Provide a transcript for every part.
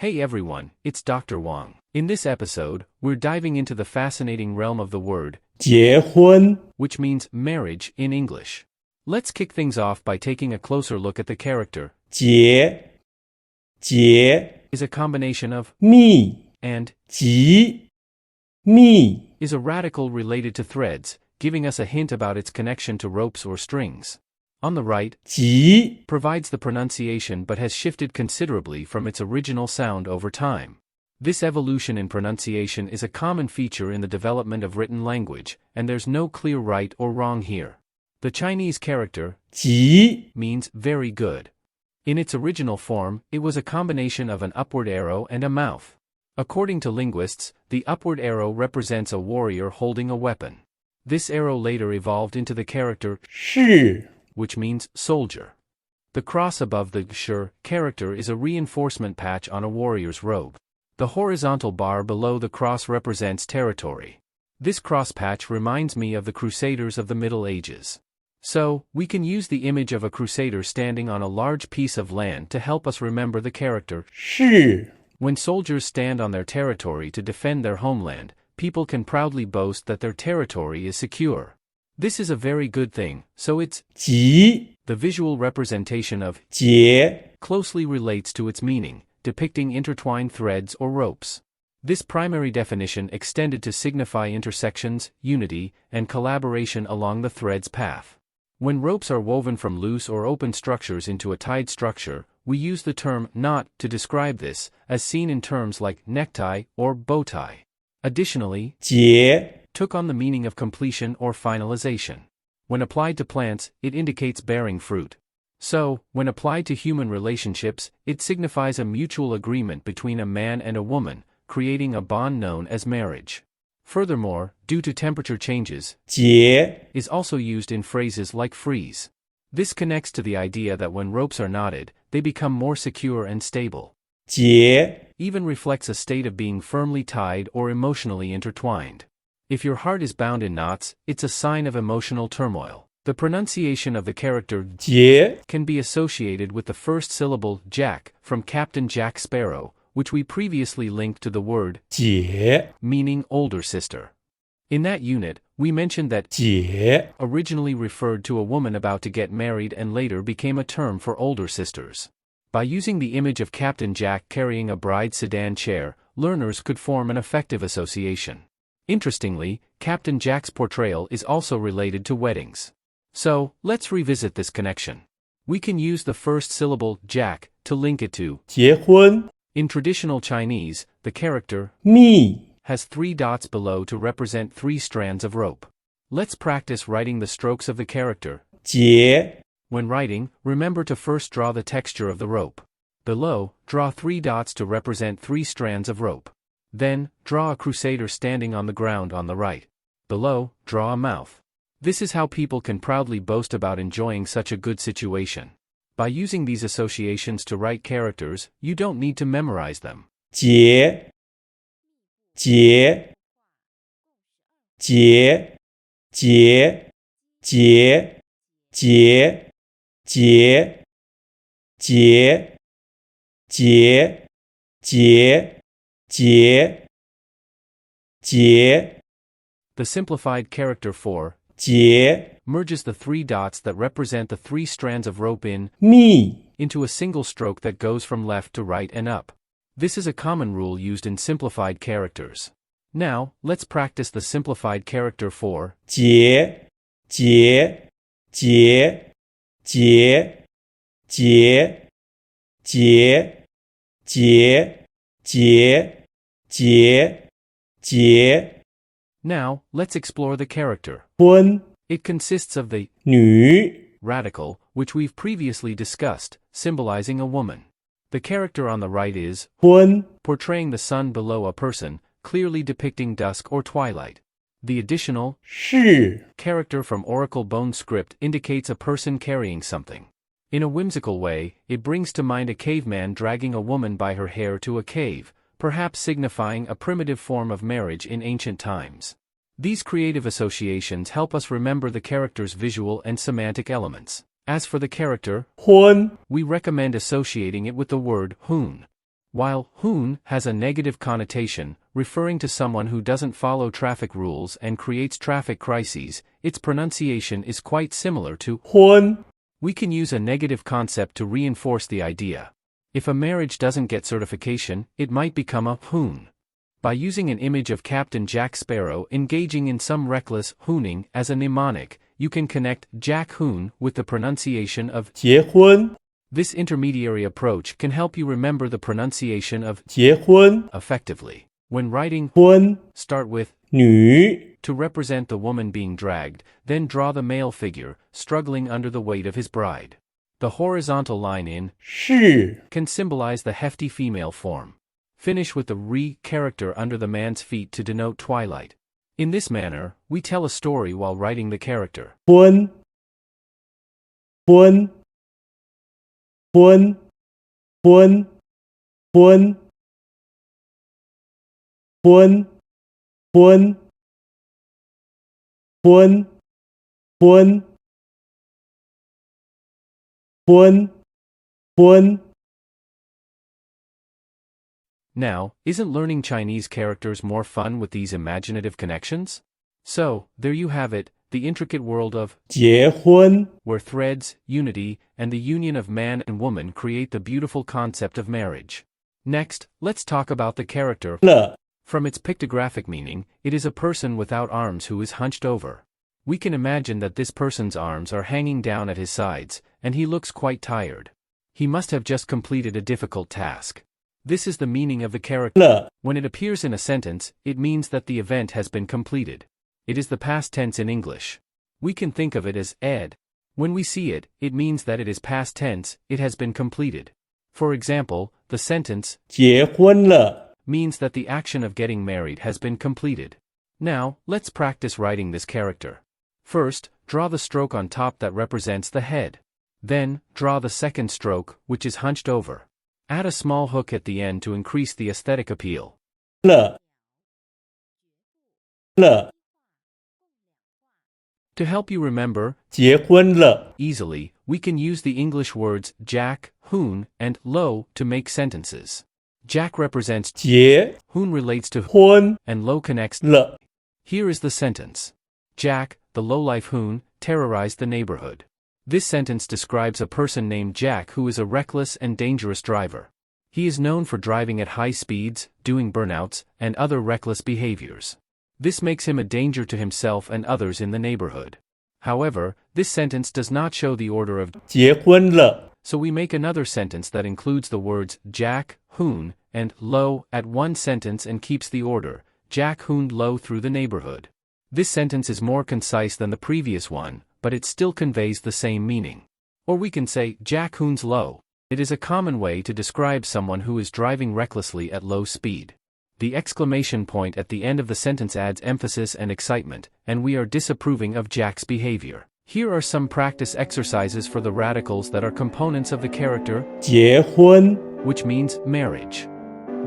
Hey everyone, it's Dr. Wang. In this episode, we're diving into the fascinating realm of the word 结婚 which means marriage in English. Let's kick things off by taking a closer look at the character. 结 Is a combination of 密 and 集密 is a radical related to threads, giving us a hint about its connection to ropes or strings. On the right, 集 provides the pronunciation but has shifted considerably from its original sound over time. This evolution in pronunciation is a common feature in the development of written language, and there's no clear right or wrong here. The Chinese character 集 means very good. In its original form, it was a combination of an upward arrow and a mouth. According to linguists, the upward arrow represents a warrior holding a weapon. This arrow later evolved into the character 士 which means soldier. The cross above the shi character is a reinforcement patch on a warrior's robe. The horizontal bar below the cross represents territory. This cross patch reminds me of the Crusaders of the Middle Ages. So, we can use the image of a crusader standing on a large piece of land to help us remember the character 士 When soldiers stand on their territory to defend their homeland, people can proudly boast that their territory is secure. This is a very good thing, so it's 集 the visual representation of 结 closely relates to its meaning, depicting intertwined threads or ropes. This primary definition extended to signify intersections, unity, and collaboration along the thread's path. When ropes are woven from loose or open structures into a tied structure, we use the term knot to describe this, as seen in terms like necktie or bow tie. Additionally, 结 took on the meaning of completion or finalization. When applied to plants, it indicates bearing fruit. So, when applied to human relationships, it signifies a mutual agreement between a man and a woman, creating a bond known as marriage. Furthermore, due to temperature changes, 结 is also used in phrases like freeze. This connects to the idea that when ropes are knotted, they become more secure and stable. 结 Even reflects a state of being firmly tied or emotionally intertwined. If your heart is bound in knots, it's a sign of emotional turmoil. The pronunciation of the character 结 can be associated with the first syllable Jack from Captain Jack Sparrow, which we previously linked to the word 解 meaning older sister. In that unit, we mentioned that 解 originally referred to a woman about to get married and later became a term for older sisters. By using the image of Captain Jack carrying a bride's sedan chair, learners could form an effective association. Interestingly, Captain Jack's portrayal is also related to weddings. So, let's revisit this connection. We can use the first syllable Jack to link it to 结婚 in traditional Chinese, the character 密 has 3 dots below to represent 3 strands of rope. Let's practice writing the strokes of the character. 结 When writing, remember to first draw the texture of the rope. Below, draw 3 dots to represent 3 strands of rope. Then, draw a crusader standing on the ground on the right. Below, draw a mouth. This is how people can proudly boast about enjoying such a good situation. By using these associations to write characters, you don't need to memorize them. 结结结结结结结结结结结结 The simplified character for 结 merges the 3 dots that represent the 3 strands of rope密 into a single stroke that goes from left to right and up. This is a common rule used in simplified characters. Now, let's practice the simplified character for 结结结结结结结结结结 Now, let's explore the character. 婚 It consists of the 女 radical, which we've previously discussed, symbolizing a woman. The character on the right is 婚 portraying the sun below a person, clearly depicting dusk or twilight. The additional 士 character from Oracle Bone script indicates a person carrying something. In a whimsical way, it brings to mind a caveman dragging a woman by her hair to a cave, perhaps signifying a primitive form of marriage in ancient times. These creative associations help us remember the character's visual and semantic elements. As for the character, 婚 we recommend associating it with the word jiéhūn. While "hoon" has a negative connotation, referring to someone who doesn't follow traffic rules and creates traffic crises, its pronunciation is quite similar to 昏 We can use a negative concept to reinforce the idea. If a marriage doesn't get certification, it might become a "hoon." By using an image of Captain Jack Sparrow engaging in some reckless "hooning" as a mnemonic, you can connect jiéhūn with the pronunciation of 结婚 This intermediary approach can help you remember the pronunciation of 结婚 effectively. When writing, 婚 start with 女 to represent the woman being dragged, then draw the male figure, struggling under the weight of his bride. The horizontal line in 是 can symbolize the hefty female form. Finish with the re character under the man's feet to denote twilight. In this manner, we tell a story while writing the character. 婚婚婚婚婚婚婚婚婚婚婚 Now, isn't learning Chinese characters more fun with these imaginative connections? So, there you have it, the intricate world of 结婚 where threads, unity, and the union of man and woman create the beautiful concept of marriage. Next, let's talk about the character. 了 From its pictographic meaning, it is a person without arms who is hunched over. We can imagine that this person's arms are hanging down at his sides, and he looks quite tired. He must have just completed a difficult task. This is the meaning of the character. 了 When it appears in a sentence, it means that the event has been completed. It is the past tense in English. We can think of it as ed. When we see it, it means that it is past tense, it has been completed. For example, the sentence 结婚了 means that the action of getting married has been completed. Now, let's practice writing this character. First, draw the stroke on top that represents the head. Then, draw the second stroke, which is hunched over. Add a small hook at the end to increase the aesthetic appeal. 了了 To help you remember 结婚了 easily, we can use the English words Jack, Hoon, and Lo to make sentences. Jack represents 结 Hoon relates to 婚 and Lo connects. 了 Here is the sentence. Jack, the lowlife Hoon, terrorized the neighborhood. This sentence describes a person named Jack who is a reckless and dangerous driver. He is known for driving at high speeds, doing burnouts, and other reckless behaviors. This makes him a danger to himself and others in the neighborhood. However, this sentence does not show the order of 结婚了 so we make another sentence that includes the words Jack, Hoon, and Lo at one sentence and keeps the order, Jack hooned Lo through the neighborhood. This sentence is more concise than the previous one, but it still conveys the same meaning. Or we can say, Jack hoons Lo. It is a common way to describe someone who is driving recklessly at low speed. The exclamation point at the end of the sentence adds emphasis and excitement, and we are disapproving of Jack's behavior. Here are some practice exercises for the radicals that are components of the character, 结婚 which means marriage.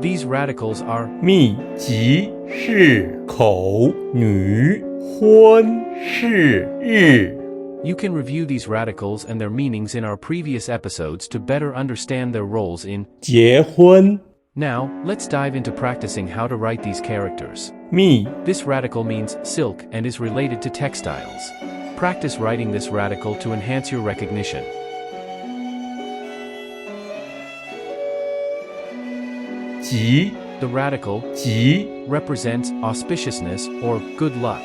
These radicals are 密集是口女昏是日 You can review these radicals and their meanings in our previous episodes to better understand their roles in. 结婚 Now, let's dive into practicing how to write these characters. 密 This radical means silk and is related to textiles. Practice writing this radical to enhance your recognition. 吉 The radical 吉 represents auspiciousness or good luck.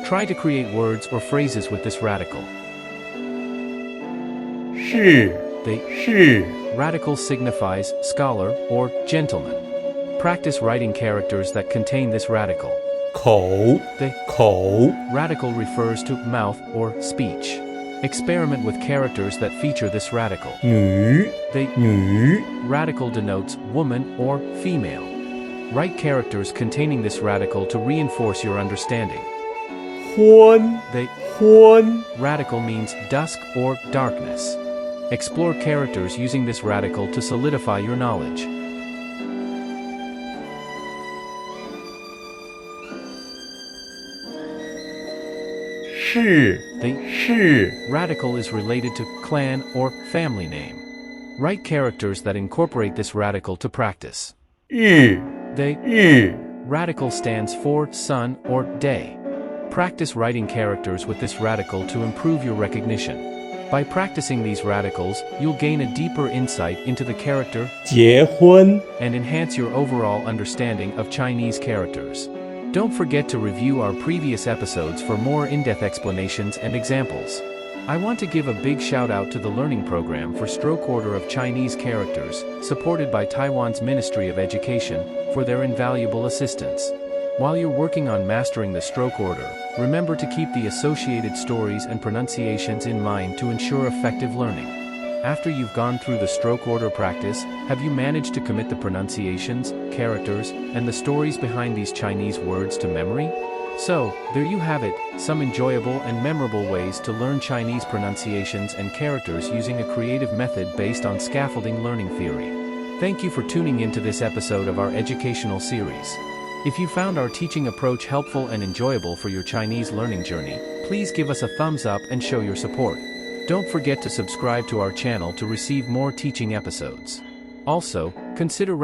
Try to create words or phrases with this radical. 是 The 是 radical signifies scholar or gentleman. Practice writing characters that contain this radical. 口 The 口 radical refers to mouth or speech. Experiment with characters that feature this radical. 女 The 女 radical denotes woman or female. Write characters containing this radical to reinforce your understanding. 昏 The 昏 radical means dusk or darkness. Explore characters using this radical to solidify your knowledge. 是 The 是 radical is related to clan or family name. Write characters that incorporate this radical to practice. 日 The 日 radical stands for sun or day. Practice writing characters with this radical to improve your recognition. By practicing these radicals, you'll gain a deeper insight into the character 结婚 and enhance your overall understanding of Chinese characters. Don't forget to review our previous episodes for more in-depth explanations and examples. I want to give a big shout out to the learning program for stroke order of Chinese characters, supported by Taiwan's Ministry of Education, for their invaluable assistance. While you're working on mastering the stroke order, remember to keep the associated stories and pronunciations in mind to ensure effective learning. After you've gone through the stroke order practice, have you managed to commit the pronunciations, characters, and the stories behind these Chinese words to memory? So, there you have it, some enjoyable and memorable ways to learn Chinese pronunciations and characters using a creative method based on scaffolding learning theory. Thank you for tuning into this episode of our educational series. If you found our teaching approach helpful and enjoyable for your Chinese learning journey, please give us a thumbs up and show your support. Don't forget to subscribe to our channel to receive more teaching episodes. Also, consider